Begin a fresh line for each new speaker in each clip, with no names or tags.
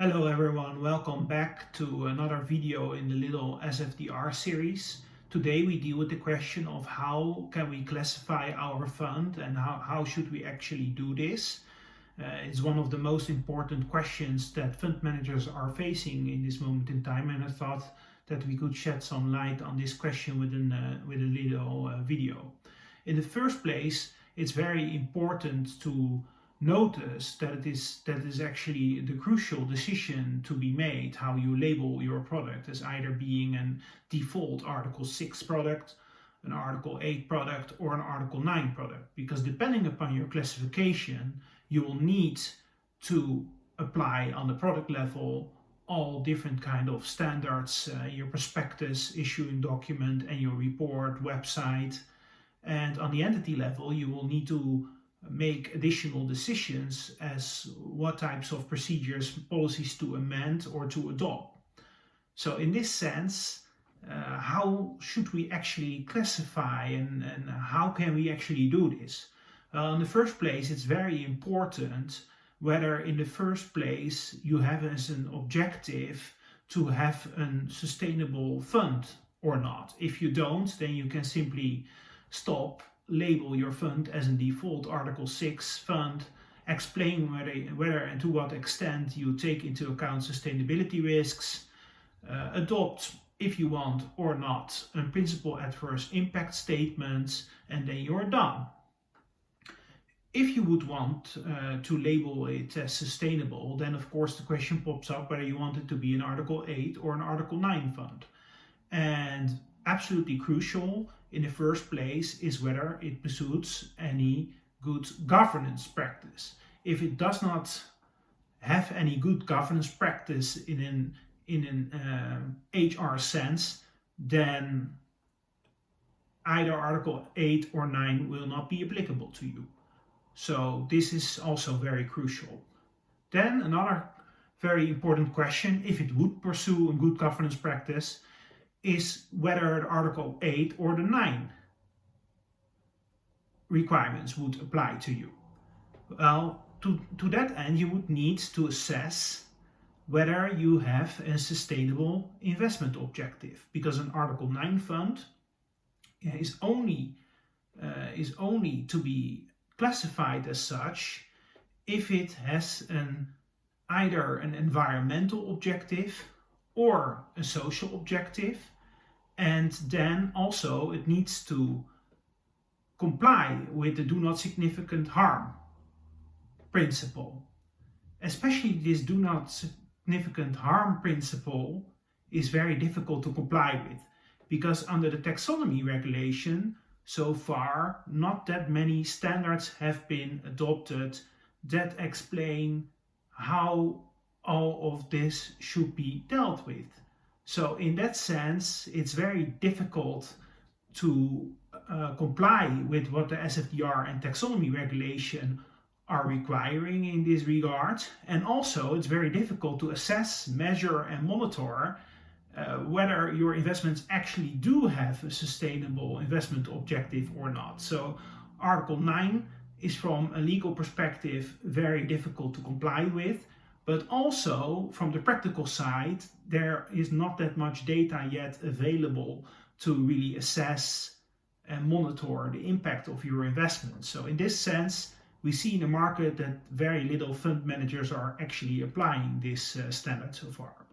Hello everyone, welcome back to another video in the little SFDR series. Today we deal with the question of how can we classify our fund and how should we actually do this. It's one of the most important questions that fund managers are facing in this moment in time, and I thought that we could shed some light on this question with a little video. In the first place, it's very important to notice that is actually the crucial decision to be made, how you label your product as either being a default Article 6 product, an Article 8 product, or an Article 9 product, because depending upon your classification you will need to apply on the product level all different kind of standards, your prospectus, issuing document, and your report website. And on the entity level you will need to make additional decisions as what types of procedures, policies to amend or to adopt. So in this sense, how should we actually classify and how can we actually do this? In the first place, it's very important whether in the first place you have as an objective to have a sustainable fund or not. If you don't, then you can simply stop, label your fund as a default Article 6 fund, explain whether and to what extent you take into account sustainability risks, adopt, if you want or not, a principal adverse impact statement, and then you're done. If you would want to label it as sustainable, then of course the question pops up whether you want it to be an Article 8 or an Article 9 fund. And absolutely crucial in the first place is whether it pursues any good governance practice. If it does not have any good governance practice in an HR sense, then either Article 8 or 9 will not be applicable to you. So this is also very crucial. Then another very important question, if it would pursue a good governance practice, is whether the Article 8 or the 9 requirements would apply to you. Well, to that end, you would need to assess whether you have a sustainable investment objective, because an Article 9 fund is only to be classified as such if it has either an environmental objective or a social objective, and then also it needs to comply with the do not significant harm principle. Especially this do not significant harm principle is very difficult to comply with, because under the taxonomy regulation so far not that many standards have been adopted that explain how all of this should be dealt with. So in that sense, it's very difficult to comply with what the SFDR and taxonomy regulation are requiring in this regard. And also it's very difficult to assess, measure and monitor whether your investments actually do have a sustainable investment objective or not. So Article 9 is from a legal perspective very difficult to comply with. But also from the practical side, there is not that much data yet available to really assess and monitor the impact of your investments. So in this sense, we see in the market that very little fund managers are actually applying this standard so far.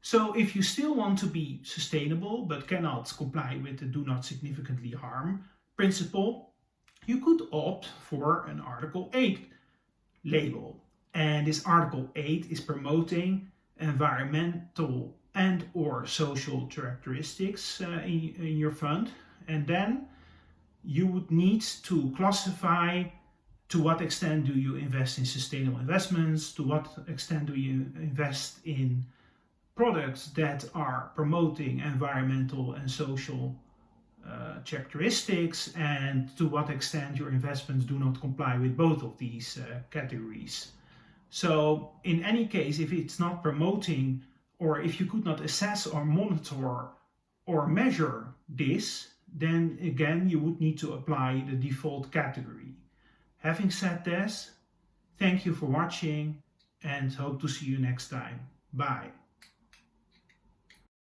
So if you still want to be sustainable but cannot comply with the do not significantly harm principle, you could opt for an Article 8 label. And this Article 8 is promoting environmental and or social characteristics in your fund. And then you would need to classify to what extent do you invest in sustainable investments, to what extent do you invest in products that are promoting environmental and social characteristics, and to what extent your investments do not comply with both of these categories. So in any case, if it's not promoting, or if you could not assess or monitor or measure this, then again you would need to apply the default category. Having said this, thank you for watching and hope to see you next time. Bye.